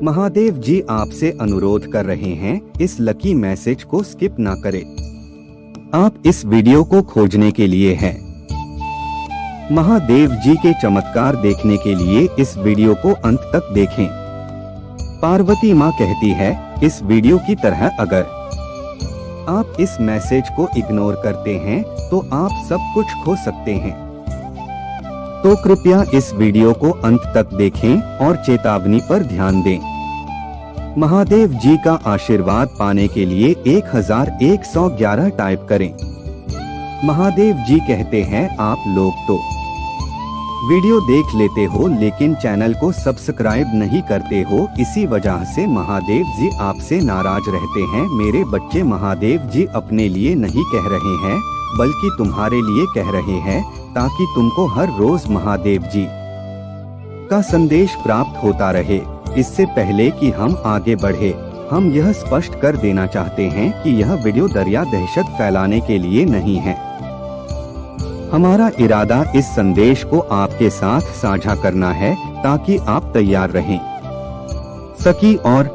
महादेव जी आपसे अनुरोध कर रहे हैं, इस लकी मैसेज को स्किप ना करें। आप इस वीडियो को खोजने के लिए हैं। महादेव जी के चमत्कार देखने के लिए इस वीडियो को अंत तक देखें। पार्वती माँ कहती है, इस वीडियो की तरह अगर आप इस मैसेज को इग्नोर करते हैं तो आप सब कुछ खो सकते हैं। तो कृपया इस वीडियो को अंत तक देखें और चेतावनी पर ध्यान दें। महादेव जी का आशीर्वाद पाने के लिए 1111 टाइप करें। महादेव जी कहते हैं, आप लोग तो वीडियो देख लेते हो लेकिन चैनल को सब्सक्राइब नहीं करते हो, इसी वजह से महादेव जी आपसे नाराज रहते हैं। मेरे बच्चे, महादेव जी अपने लिए नहीं कह रहे हैं बल्कि तुम्हारे लिए कह रहे हैं, ताकि तुमको हर रोज महादेव जी का संदेश प्राप्त होता रहे। इससे पहले कि हम आगे बढ़े, हम यह स्पष्ट कर देना चाहते हैं कि यह वीडियो डर या दहशत फैलाने के लिए नहीं है। हमारा इरादा इस संदेश को आपके साथ साझा करना है ताकि आप तैयार रहें सकी और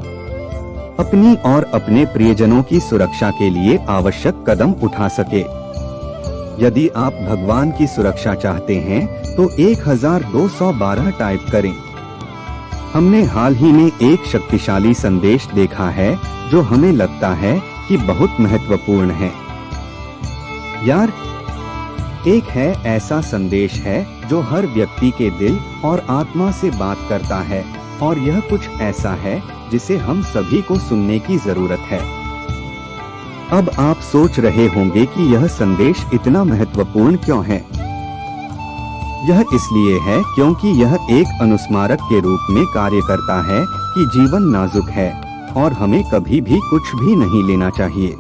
अपनी और अपने प्रियजनों की सुरक्षा के लिए आवश्यक कदम उठा सके। यदि आप भगवान की सुरक्षा चाहते हैं तो 1212 टाइप करें। हमने हाल ही में एक शक्तिशाली संदेश देखा है जो हमें लगता है कि बहुत महत्वपूर्ण है। यार, एक है ऐसा संदेश है जो हर व्यक्ति के दिल और आत्मा से बात करता है, और यह कुछ ऐसा है जिसे हम सभी को सुनने की जरूरत है। अब आप सोच रहे होंगे कि यह संदेश इतना महत्वपूर्ण क्यों है। यह इसलिए है क्योंकि यह एक अनुस्मारक के रूप में कार्य करता है कि जीवन नाजुक है और हमें कभी भी कुछ भी नहीं लेना चाहिए।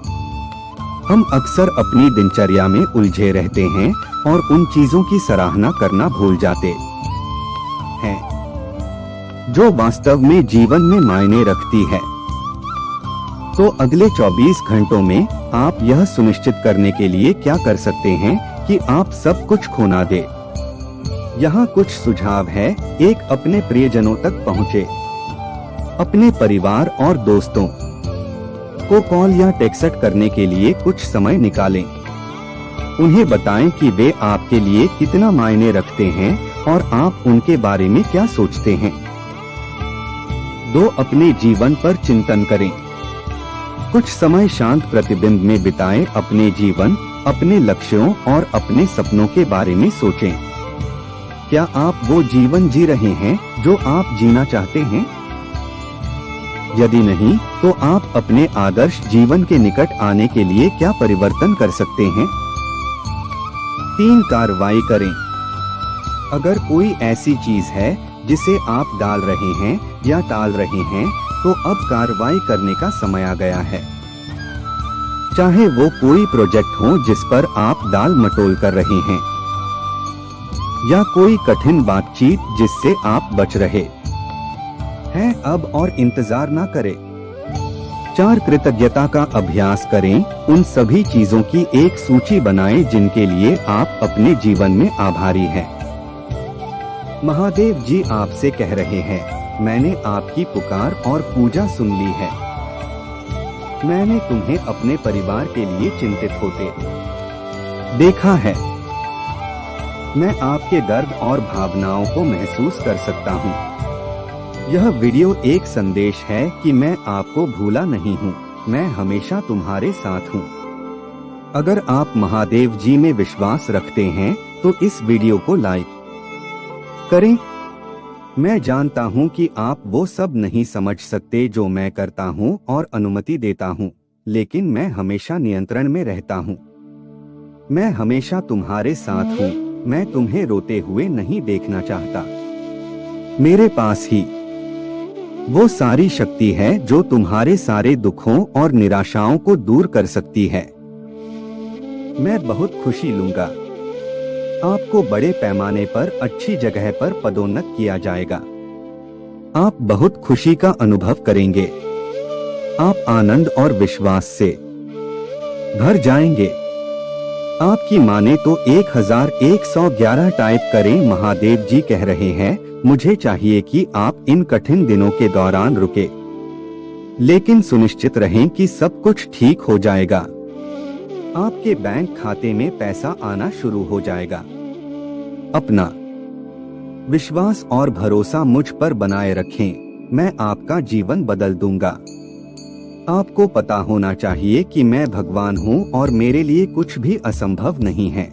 हम अक्सर अपनी दिनचर्या में उलझे रहते हैं और उन चीजों की सराहना करना भूल जाते हैं जो वास्तव में जीवन में मायने रखती है। तो अगले 24 घंटों में आप यह सुनिश्चित करने के लिए क्या कर सकते हैं कि आप सब कुछ खो ना दे। यहाँ कुछ सुझाव है। एक, अपने प्रियजनों तक पहुँचे। अपने परिवार और दोस्तों को कॉल या टेक्स्ट करने के लिए कुछ समय निकालें। उन्हें बताएं कि वे आपके लिए कितना मायने रखते हैं और आप उनके बारे में क्या सोचते हैं। 2, अपने जीवन पर चिंतन करें। कुछ समय शांत प्रतिबिंब में बिताएं। अपने जीवन, अपने लक्ष्यों और अपने सपनों के बारे में सोचें। क्या आप वो जीवन जी रहे हैं जो आप जीना चाहते हैं? यदि नहीं, तो आप अपने आदर्श जीवन के निकट आने के लिए क्या परिवर्तन कर सकते हैं? 3, कार्रवाई करें। अगर कोई ऐसी चीज है जिसे आप डाल रहे हैं या टाल रहे हैं, तो अब कार्रवाई करने का समय आ गया है। चाहे वो कोई प्रोजेक्ट हो जिस पर आप डाल मटोल कर रहे हैं, या कोई कठिन बातचीत जिससे आप बच रहे हैं, अब और इंतजार ना करें। 4, कृतज्ञता का अभ्यास करें। उन सभी चीजों की एक सूची बनाएं जिनके लिए आप अपने जीवन में आभारी हैं। महादेव जी आपसे कह रहे हैं, मैंने आपकी पुकार और पूजा सुन ली है। मैंने तुम्हें अपने परिवार के लिए चिंतित होते देखा है। मैं आपके दर्द और भावनाओं को महसूस कर सकता हूँ। यह वीडियो एक संदेश है कि मैं आपको भूला नहीं हूँ। मैं हमेशा तुम्हारे साथ हूँ। अगर आप महादेव जी में विश्वास रखते हैं तो इस वीडियो को लाइक करें। मैं जानता हूँ कि आप वो सब नहीं समझ सकते जो मैं करता हूँ और अनुमति देता हूँ, लेकिन मैं हमेशा नियंत्रण में रहता हूँ। मैं हमेशा तुम्हारे साथ हूँ। मैं तुम्हें रोते हुए नहीं देखना चाहता। मेरे पास ही वो सारी शक्ति है जो तुम्हारे सारे दुखों और निराशाओं को दूर कर सकती है। मैं बहुत खुशी लूंगा। आपको बड़े पैमाने पर अच्छी जगह पर पदोन्नत किया जाएगा। आप बहुत खुशी का अनुभव करेंगे। आप आनंद और विश्वास से भर जाएंगे। आपकी माने तो 1111 टाइप करें। महादेव जी कह रहे हैं, मुझे चाहिए कि आप इन कठिन दिनों के दौरान रुके, लेकिन सुनिश्चित रहें कि सब कुछ ठीक हो जाएगा। आपके बैंक खाते में पैसा आना शुरू हो जाएगा। अपना विश्वास और भरोसा मुझ पर बनाए रखें, मैं आपका जीवन बदल दूंगा। आपको पता होना चाहिए कि मैं भगवान हूँ और मेरे लिए कुछ भी असंभव नहीं है।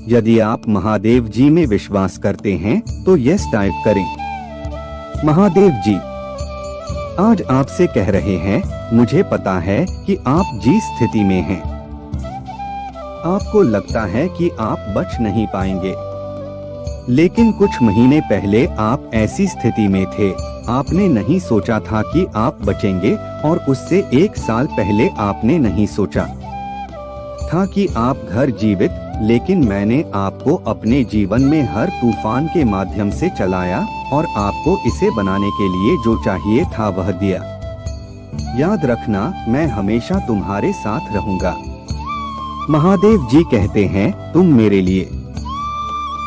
यदि आप महादेव जी में विश्वास करते हैं तो यस टाइप करें। महादेव जी आज आपसे कह रहे हैं, मुझे पता है कि आप जिस स्थिति में हैं, आपको लगता है कि आप बच नहीं पाएंगे, लेकिन कुछ महीने पहले आप ऐसी स्थिति में थे। आपने नहीं सोचा था कि आप बचेंगे, और उससे 1 साल पहले आपने नहीं सोचा था कि आप घर जीवित, लेकिन मैंने आपको अपने जीवन में हर तूफान के माध्यम से चलाया और आपको इसे बनाने के लिए जो चाहिए था वह दिया। याद रखना, मैं हमेशा तुम्हारे साथ रहूंगा। महादेव जी कहते हैं, तुम मेरे लिए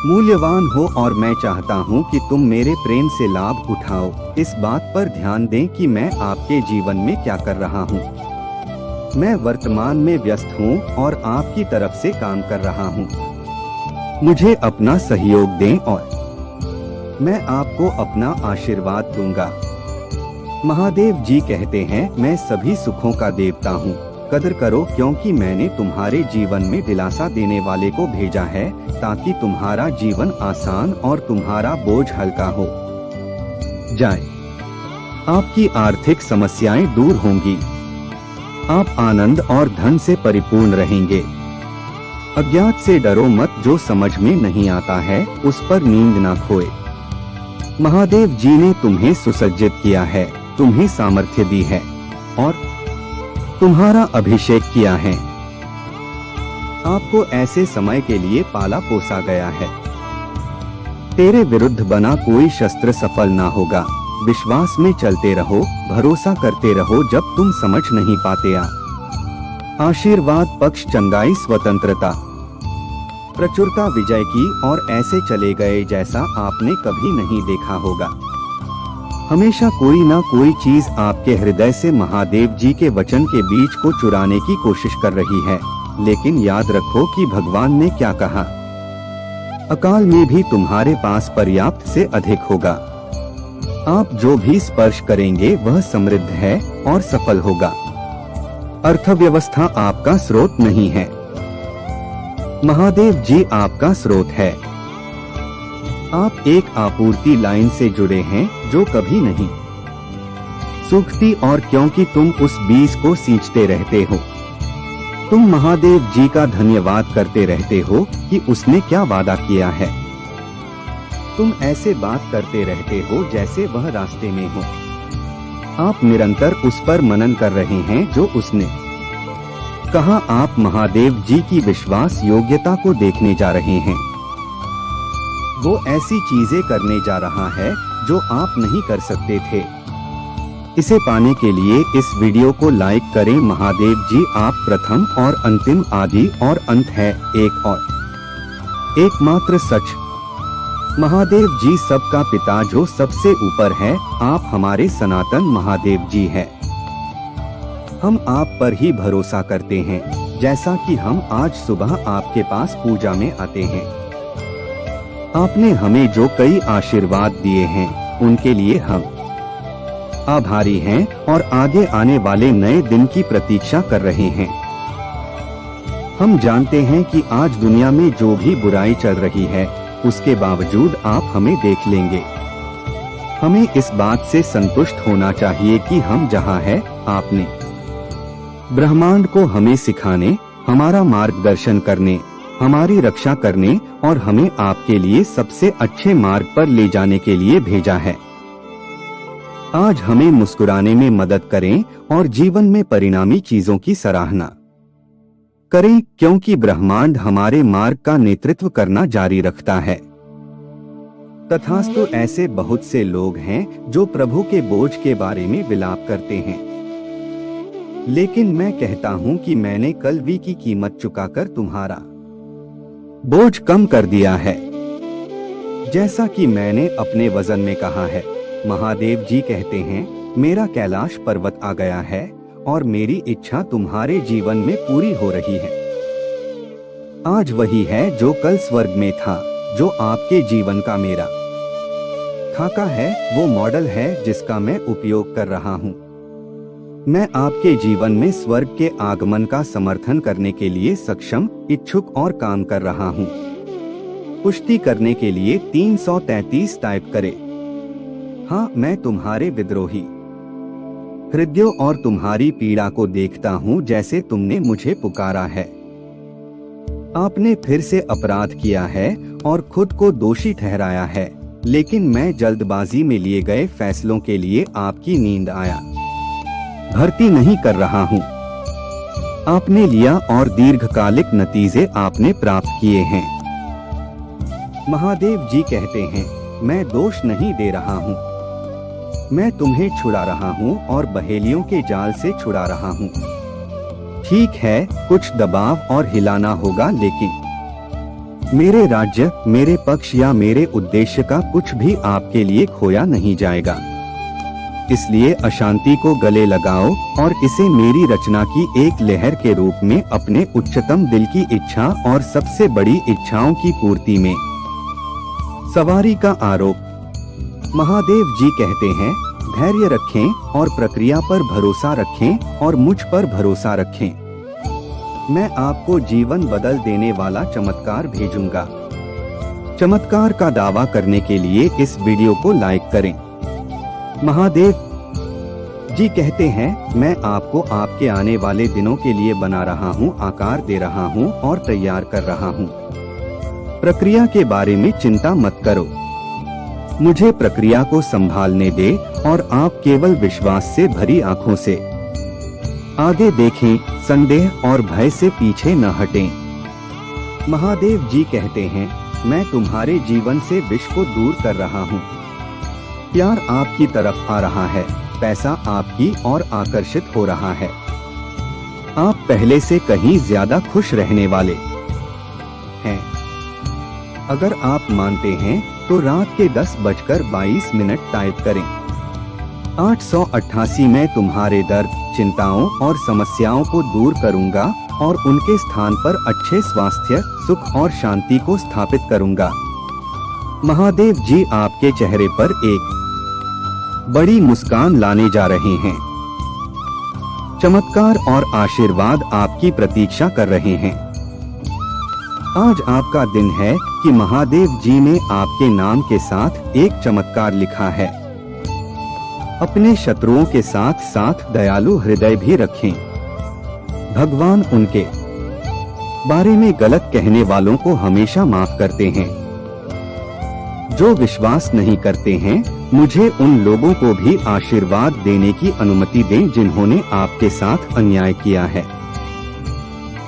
मूल्यवान हो और मैं चाहता हूँ कि तुम मेरे प्रेम से लाभ उठाओ। इस बात पर ध्यान दें कि मैं आपके जीवन में क्या कर रहा हूँ। मैं वर्तमान में व्यस्त हूँ और आपकी तरफ से काम कर रहा हूँ। मुझे अपना सहयोग दें और मैं आपको अपना आशीर्वाद दूंगा। महादेव जी कहते हैं, मैं सभी सुखों का देवता हूँ, कदर करो, क्योंकि मैंने तुम्हारे जीवन में दिलासा देने वाले को भेजा है ताकि तुम्हारा जीवन आसान और तुम्हारा बोझ हल्का हो जाए। आपकी आर्थिक समस्याएं दूर होंगी। आप आनंद और धन से परिपूर्ण रहेंगे। अज्ञात से डरो मत, जो समझ में नहीं आता है उस पर नींद ना खोए। महादेव जी ने तुम्हें सुसज्जित किया है, तुम्हें सामर्थ्य दी है और तुम्हारा अभिषेक किया है। आपको ऐसे समय के लिए पाला पोसा गया है। तेरे विरुद्ध बना कोई शस्त्र सफल ना होगा। विश्वास में चलते रहो, भरोसा करते रहो जब तुम समझ नहीं पाते। आशीर्वाद पक्ष चंगाई स्वतंत्रता प्रचुरता विजय की और ऐसे चले गए जैसा आपने कभी नहीं देखा होगा। हमेशा कोई ना कोई चीज आपके हृदय से महादेव जी के वचन के बीज को चुराने की कोशिश कर रही है, लेकिन याद रखो कि भगवान ने क्या कहा, अकाल में भी तुम्हारे पास पर्याप्त से अधिक होगा। आप जो भी स्पर्श करेंगे वह समृद्ध है और सफल होगा। अर्थव्यवस्था आपका स्रोत नहीं है, महादेव जी आपका स्रोत है। आप एक आपूर्ति लाइन से जुड़े हैं जो कभी नहीं सूखती, और क्योंकि तुम उस बीज को सींचते रहते हो, तुम महादेव जी का धन्यवाद करते रहते हो कि उसने क्या वादा किया है। तुम ऐसे बात करते रहते हो जैसे वह रास्ते में हो। आप निरंतर उस पर मनन कर रहे हैं जो उसने कहा। आप महादेव जी की विश्वास योग्यता को देखने जा रहे हैं। वो ऐसी चीजें करने जा रहा है जो आप नहीं कर सकते थे। इसे पाने के लिए इस वीडियो को लाइक करें। महादेव जी आप प्रथम और अंतिम, आदि और अंत है, एक और एकमात्र सच। महादेव जी सबका पिता जो सबसे ऊपर है। आप हमारे सनातन महादेव जी हैं। हम आप पर ही भरोसा करते हैं, जैसा कि हम आज सुबह आपके पास पूजा में आते हैं। आपने हमें जो कई आशीर्वाद दिए हैं उनके लिए हम आभारी हैं और आगे आने वाले नए दिन की प्रतीक्षा कर रहे हैं। हम जानते हैं कि आज दुनिया में जो भी बुराई चल रही है उसके बावजूद आप हमें देख लेंगे। हमें इस बात से संतुष्ट होना चाहिए कि हम जहां हैं, आपने ब्रह्मांड को हमें सिखाने, हमारा मार्गदर्शन करने, हमारी रक्षा करने और हमें आपके लिए सबसे अच्छे मार्ग पर ले जाने के लिए भेजा है। आज हमें मुस्कुराने में मदद करें और जीवन में परिणामी चीजों की सराहना करें, क्योंकि ब्रह्मांड हमारे मार्ग का नेतृत्व करना जारी रखता है। तथास्तु ऐसे बहुत से लोग हैं जो प्रभु के बोझ के बारे में विलाप करते हैं, लेकिन मैं कहता हूं कि मैंने कलवी की कीमत चुकाकर तुम्हारा बोझ कम कर दिया है। जैसा कि मैंने अपने वजन में कहा है, महादेव जी कहते हैं, मेरा कैलाश पर्वत आ गया है और मेरी इच्छा तुम्हारे जीवन में पूरी हो रही है। आज वही है जो कल स्वर्ग में था, जो आपके जीवन का मेरा खाका है, वो मॉडल है जिसका मैं उपयोग कर रहा हूँ। मैं आपके जीवन में स्वर्ग के आगमन का समर्थन करने के लिए सक्षम, इच्छुक और काम कर रहा हूँ। पुष्टि करने के लिए 333 टाइप करें। हाँ, मैं तुम्हारे विद्रोही हृदयों और तुम्हारी पीड़ा को देखता हूँ, जैसे तुमने मुझे पुकारा है। आपने फिर से अपराध किया है और खुद को दोषी ठहराया है, लेकिन मैं जल्दबाजी में लिए गए फैसलों के लिए आपकी नींद आया भर्ती नहीं कर रहा हूँ। आपने लिया और दीर्घकालिक नतीजे आपने प्राप्त किए हैं। महादेव जी कहते हैं, मैं दोष नहीं दे रहा हूँ, मैं तुम्हें छुड़ा रहा हूँ और बहेलियों के जाल से छुड़ा रहा हूँ। ठीक है, कुछ दबाव और हिलाना होगा, लेकिन मेरे राज्य, मेरे पक्ष या मेरे उद्देश्य का कुछ भी आपके लिए खोया नहीं जाएगा। इसलिए अशांति को गले लगाओ और इसे मेरी रचना की एक लहर के रूप में अपने उच्चतम दिल की इच्छा और सबसे बड़ी इच्छाओं की पूर्ति में सवारी का आरोप। महादेव जी कहते हैं, धैर्य रखें और प्रक्रिया पर भरोसा रखें और मुझ पर भरोसा रखें। मैं आपको जीवन बदल देने वाला चमत्कार भेजूंगा। चमत्कार का दावा करने के लिए इस वीडियो को लाइक करें। महादेव जी कहते हैं, मैं आपको आपके आने वाले दिनों के लिए बना रहा हूँ, आकार दे रहा हूँ और तैयार कर रहा हूँ। प्रक्रिया के बारे में चिंता मत करो, मुझे प्रक्रिया को संभालने दे और आप केवल विश्वास से भरी आंखों से आगे देखें, संदेह और भय से पीछे न हटें। महादेव जी कहते हैं, मैं तुम्हारे जीवन से विष को दूर कर रहा हूँ। प्यार आपकी तरफ आ रहा है, पैसा आपकी ओर आकर्षित हो रहा है। आप पहले से कहीं ज्यादा खुश रहने वाले हैं। अगर आप मानते हैं तो रात के 10:22 टाइप करें। 888 में तुम्हारे दर्द, चिंताओं और समस्याओं को दूर करूंगा और उनके स्थान पर अच्छे स्वास्थ्य, सुख और शांति को स्थापित करूंगा। महादेव जी आपके चेहरे पर एक बड़ी मुस्कान लाने जा रहे हैं। चमत्कार और आशीर्वाद आपकी प्रतीक्षा कर रहे हैं। आज आपका दिन है कि महादेव जी ने आपके नाम के साथ एक चमत्कार लिखा है। अपने शत्रुओं के साथ साथ दयालु हृदय भी रखें। भगवान उनके बारे में गलत कहने वालों को हमेशा माफ करते हैं। जो विश्वास नहीं करते हैं, मुझे उन लोगों को भी आशीर्वाद देने की अनुमति दें जिन्होंने आपके साथ अन्याय किया है।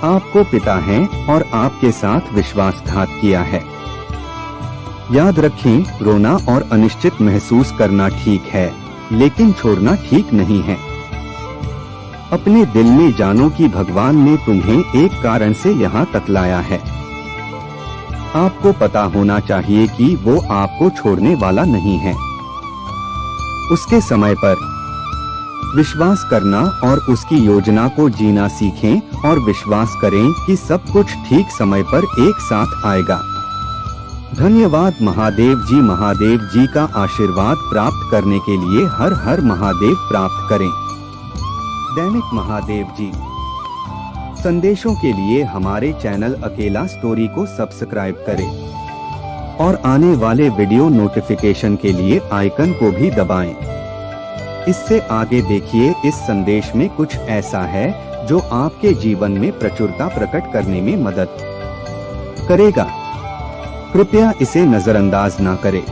आपको पिता हैं और आपके साथ विश्वासघात किया है। याद रखें, रोना और अनिश्चित महसूस करना ठीक है, लेकिन छोड़ना ठीक नहीं है। अपने दिल में जानो कि भगवान ने तुम्हें एक कारण से यहाँ तक लाया है। आपको पता होना चाहिए कि वो आपको छोड़ने वाला नहीं है। उसके समय पर विश्वास करना और उसकी योजना को जीना सीखें और विश्वास करें कि सब कुछ ठीक समय पर एक साथ आएगा। धन्यवाद महादेव जी। महादेव जी का आशीर्वाद प्राप्त करने के लिए हर हर महादेव प्राप्त करें। दैनिक महादेव जी संदेशों के लिए हमारे चैनल अकेला स्टोरी को सब्सक्राइब करें और आने वाले वीडियो नोटिफिकेशन के लिए आइकन को भी दबाएं। इससे आगे देखिए, इस संदेश में कुछ ऐसा है जो आपके जीवन में प्रचुरता प्रकट करने में मदद करेगा। कृपया इसे नजरअंदाज न करें।